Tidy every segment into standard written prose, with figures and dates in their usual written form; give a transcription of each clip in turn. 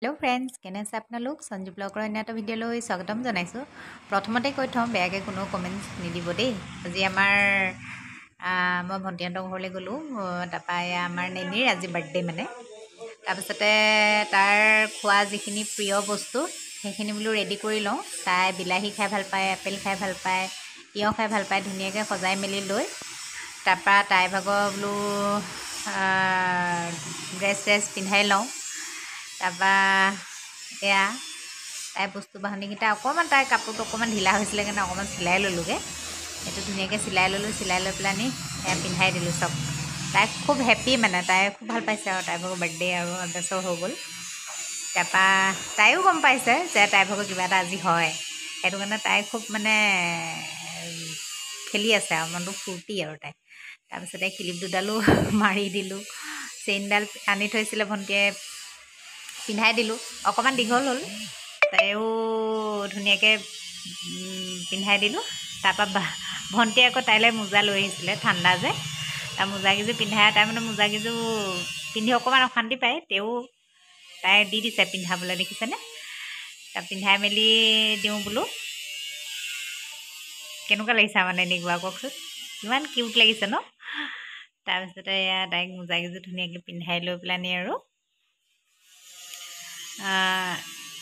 Hello' friends, কেনে আছে আপোনালোক? সঞ্জীৱ ব্লগৰ অন্য এটা ভিডিঅ'লৈ স্বাগতম জনাইছোঁ। প্ৰথমতে কৈ থওঁ, বেয়াকৈ কোনো কমেণ্টছ নিদিব দেই। আজি মই ভণ্টিহঁতৰ ঘৰলৈ গ'লোঁ। তাৰপৰা আমাৰ নেনীৰ আজি বাৰ্থডে মানে। তাৰপিছতে তাৰ খোৱা যিখিনি প্ৰিয় বস্তু সেইখিনি বোলো ৰেডি কৰি লওঁ। তাই বিলাহী খাই ভাল পায়, আপেল খাই ভাল পায়, তিয়ঁহ খাই ভাল পায়। ধুনীয়াকৈ সজাই মেলি লৈ তাৰপৰা তাইৰ ভাগৰ বোলো ড্ৰেছ পিন্ধাই লওঁ। তাৰপৰা এয়া তাই বস্তু বাহানিকেইটা অকণমান তাইৰ কাপোৰটো অকণমান ঢিলা হৈছিলে কাৰণে অকণমান চিলাই ল'লোগৈ। সেইটো ধুনীয়াকৈ চিলাই ল'লোঁ। চিলাই লৈ পেলানি সেয়া পিন্ধাই দিলোঁ চব। তাই খুব হেপ্পী মানে, তাই খুব ভাল পাইছে আৰু তাইৰ ভাগৰ বাৰ্থডে আৰু এবছৰ হৈ গ'ল। তাৰপৰা তাইও গম পাইছে যে তাইৰ ভাগৰ কিবা এটা আজি হয়। সেইটো কাৰণে তাই খুব মানে খেলি আছে আৰু মনটো ফূৰ্তি আৰু তাই। তাৰপিছতে ক্লিপ দুডালো মাৰি দিলোঁ। চেইনডাল আনি থৈছিলে ভণ্টিয়ে, পিন্ধাই দিলোঁ। অকণমান দীঘল হ'ল, তাইও ধুনীয়াকৈ পিন্ধাই দিলোঁ। তাৰপৰা ভণ্টিয়ে আকৌ তাইলৈ মোজা লৈ আহিছিলে, ঠাণ্ডা যে। তাৰ মোজাকেইযোৰ পিন্ধাই, তাই মানে মোজাকেইযোৰ পিন্ধি অকণমান অশান্তি পায়, তেও তাই দি দিছে পিন্ধাবলৈ, দেখিছেনে? তাৰ পিন্ধাই মেলি দিওঁ বোলো। কেনেকুৱা লাগিছে মানে এনেকুৱা কওকচোন, কিমান কিউট লাগিছে ন? তাৰপিছতে এয়া তাইক মোজাকেইযোৰ ধুনীয়াকৈ পিন্ধাই লৈ পেলানি আৰু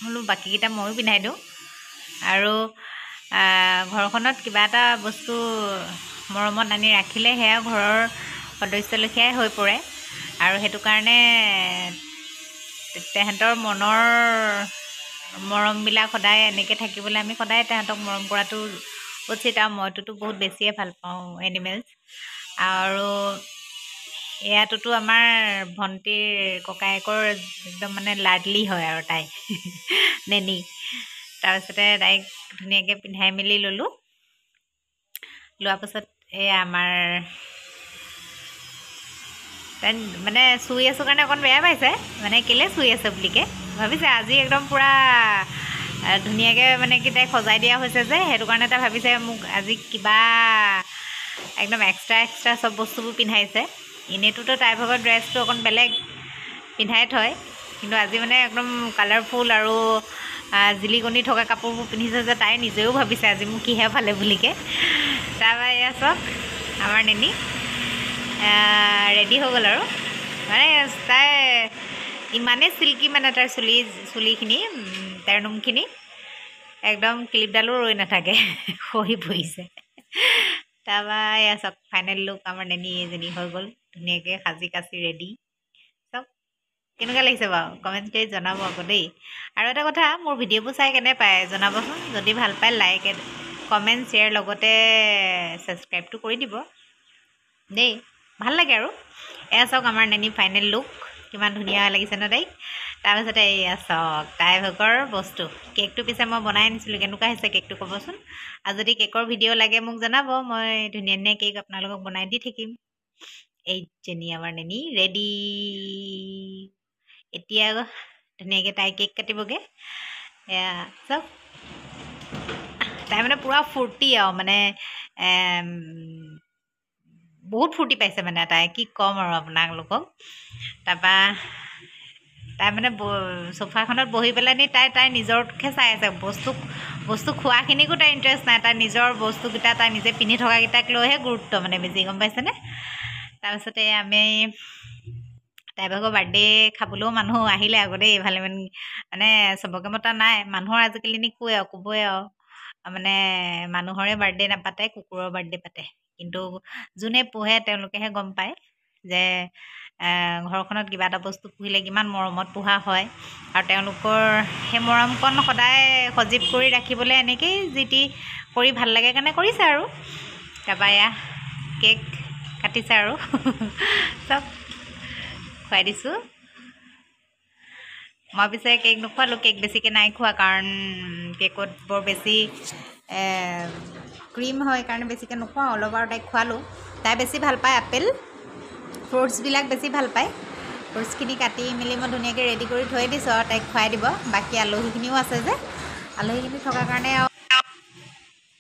বোলো বাকীকেইটা ময়ো পিন্ধাই দিওঁ। আৰু ঘৰখনত কিবা এটা বস্তু মৰমত আনি ৰাখিলে সেয়া ঘৰৰ সদস্য লেখীয়াই হৈ পৰে। আৰু সেইটো কাৰণে তেহেঁতৰ মনৰ মৰমবিলাক সদায় এনেকৈ থাকিবলৈ আমি সদায় তেহেঁতক মৰম কৰাটো উচিত। আৰু মইতোতো বহুত বেছিয়ে ভাল পাওঁ এনিমেলছ। আৰু এয়াটোতো আমাৰ ভণ্টিৰ ককায়েকৰ একদম মানে লাডলি হয় আৰু তাই নেনি। তাৰপিছতে তাইক ধুনীয়াকৈ পিন্ধাই মেলি ল'লোঁ। লোৱাৰ পাছত এয়া আমাৰ তাই মানে চুই আছোঁ কাৰণে অকণ বেয়া পাইছে, মানে কেলৈ চুই আছে বুলিকৈ ভাবিছে। আজি একদম পূৰা ধুনীয়াকৈ মানে কি তাইক সজাই দিয়া হৈছে যে, সেইটো কাৰণে তাই ভাবিছে মোক আজি কিবা একদম এক্সট্ৰা চব বস্তুবোৰ পিন্ধাইছে। এনেইটোতো তাইৰ ভাগৰ ড্ৰেছটো অকণ বেলেগ পিন্ধাই থয়, কিন্তু আজি মানে একদম কালাৰফুল আৰু জিলিকনি থকা কাপোৰবোৰ পিন্ধিছে যে তাই নিজেও ভাবিছে আজি মোক কিহে পালে বুলিকৈ। তাৰপৰা এয়া চব আমাৰ নেনি ৰেডি হৈ গ'ল আৰু মানে তাই ইমানেই চিল্কি মানে তাইৰ চুলিখিনি, তাইৰ নোমখিনি একদম ক্লিপডালো ৰৈ নাথাকে, সহি পৰিছে। তাৰপৰা এয়া চব ফাইনেল লুক আমাৰ নেনি এজনী হৈ গ'ল, ধুনীয়াকৈ সাজি কাচি ৰেডি চব। কেনেকুৱা লাগিছে বাৰু কমেণ্ট কৰি জনাব আকৌ দেই। আৰু এটা কথা, মোৰ ভিডিঅ'বোৰ চাই কেনে পায় জনাবচোন। যদি ভাল পায় লাইক, কমেণ্ট, শ্বেয়াৰ, লগতে ছাবস্ক্ৰাইবটো কৰি দিব দেই, ভাল লাগে আৰু। এয়া চাওক আমাৰ নেনি ফাইনেল লুক, কিমান ধুনীয়া লাগিছে ন তাইক। তাৰপিছতে এয়া চাওক তাইৰ ভাগৰ বস্তু। কেকটো পিছে মই বনাই আনিছিলোঁ, কেনেকুৱা হৈছে কেকটো ক'বচোন। আৰু যদি কেকৰ ভিডিঅ' লাগে মোক জনাব, মই ধুনীয়া কেক আপোনালোকক বনাই দি থাকিম। এইজনী আমাৰ নেনি ৰেডি। এতিয়া ধুনীয়াকৈ তাই কেক কাটিবগৈ। এয়া চাওক তাই মানে পূৰা ফূৰ্তি আৰু মানে বহুত ফূৰ্তি পাইছে মানে তাই, কি ক'ম আৰু আপোনালোকক। তাৰপৰা তাই মানে চোফাখনত বহি পেলানি তাই নিজৰহে চাই আছে। বস্তু খোৱাখিনিকো তাই ইণ্টাৰেষ্ট নাই, তাই নিজৰ বস্তুকেইটা তাই নিজে পিন্ধি থকাকেইটাক লৈহে গুৰুত্ব মানে বেছি, গম পাইছেনে? তাৰপিছতে আমি তাইৰ ভাগৰ বাৰ্থডে খাবলৈও মানুহ আহিলে আকৌ দেই, ভালেমান। মানে চবকে মতা নাই, মানুহৰ আজিকালি ক'বই আৰু মানে মানুহৰে বাৰ্থডে নাপাতে, কুকুৰৰ বাৰ্থডে পাতে। কিন্তু যোনে পোহে তেওঁলোকেহে গম পায় যে ঘৰখনত কিবা এটা বস্তু পুহিলে কিমান মৰমত পোহা হয়। আৰু তেওঁলোকৰ সেই মৰমকণ সদায় সজীৱ কৰি ৰাখিবলৈ এনেকেই যি টি কৰি ভাল লাগে কাৰণে কৰিছে আৰু। তাৰপৰা এয়া কেক কাটিছে আৰু চব খুৱাই দিছোঁ। মই পিছে কেক নোখোৱালোঁ, কেক বেছিকৈ নাই খোৱা, কাৰণ কেকত বৰ বেছি ক্ৰীম হয় কাৰণে বেছিকৈ নোখোৱাওঁ, অলপ আৰু তাইক খোৱালোঁ। তাই বেছি ভাল পায় আপেল, ফ্ৰুটছবিলাক বেছি ভাল পায়। ফ্ৰুটছখিনি কাটি মেলি মই ধুনীয়াকৈ ৰেডি কৰি থৈ দিছোঁ আৰু তাইক খুৱাই দিব। বাকী আলহীখিনিও আছে যে, আলহীখিনি থকাৰ কাৰণে আৰু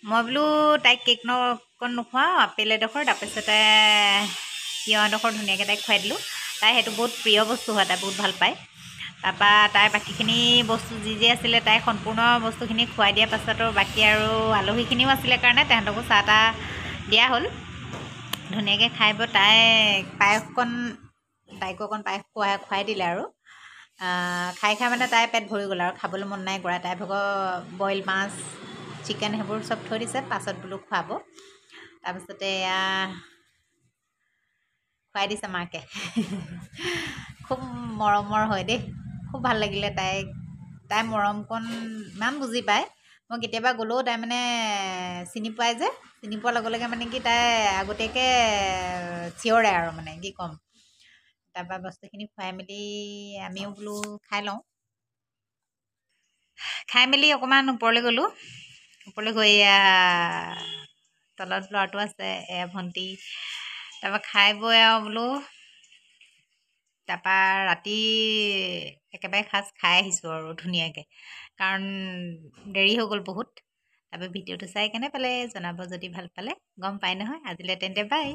মই বোলো তাইক কেক অকণ নোখোৱাওঁ, আপেল এডোখৰ, তাৰপিছতে তিয়ঁহ এডোখৰ ধুনীয়াকৈ তাইক খুৱাই দিলোঁ। তাই সেইটো বহুত প্ৰিয় বস্তু হয়, তাই বহুত ভাল পায়। তাৰপৰা তাইৰ বাকীখিনি বস্তু যি আছিলে তাই সম্পূৰ্ণ বস্তুখিনি খুৱাই দিয়াৰ পাছতো বাকী আৰু আলহীখিনিও আছিলে কাৰণে তেহেঁতকো চাহ তাহ দিয়া হ'ল। ধুনীয়াকৈ খাই বৈ তাই পায়সকণ তাইকো অকণ পায়স খুৱাই দিলে আৰু খাই মানে তাই পেট ভৰি গ'ল আৰু খাবলৈ মন নাই কৰা। তাই ভাগৰ বইল মাছ চিকেন সেইবোৰ চব থৈ দিছে, পাছত বোলো খুৱাব। তাৰপিছতে এয়া খুৱাই দিছে মাকে। খুব মৰমৰ হয় দেই, খুব ভাল লাগিলে তাই মৰমকণ ইমান বুজি পায়। মই কেতিয়াবা গ'লেও তাই মানে চিনি পায় যে, চিনি পোৱাৰ লগে লগে মানে কি তাই আগতীয়াকৈ চিঞৰে আৰু মানে কি ক'ম। তাৰপৰা বস্তুখিনি খুৱাই মেলি আমিও বোলো খাই লওঁ। খাই মেলি অকণমান ওপৰলৈ গ'লোঁ। ওপৰলৈ গৈ এয়া তলত ল'ৰাটো আছে, এয়া ভণ্টি। তাৰপৰা খাই বৈ আৰু বোলো তাৰপৰা ৰাতি একেবাৰে সাজ খাই আহিছোঁ আৰু ধুনীয়াকৈ, কাৰণ দেৰি হৈ গ'ল বহুত। তাৰপৰা ভিডিঅ'টো চাই কেনে পালে জনাব, যদি ভাল পালে। গম পাই নহয়। আজিলৈ তেন্তে বাই।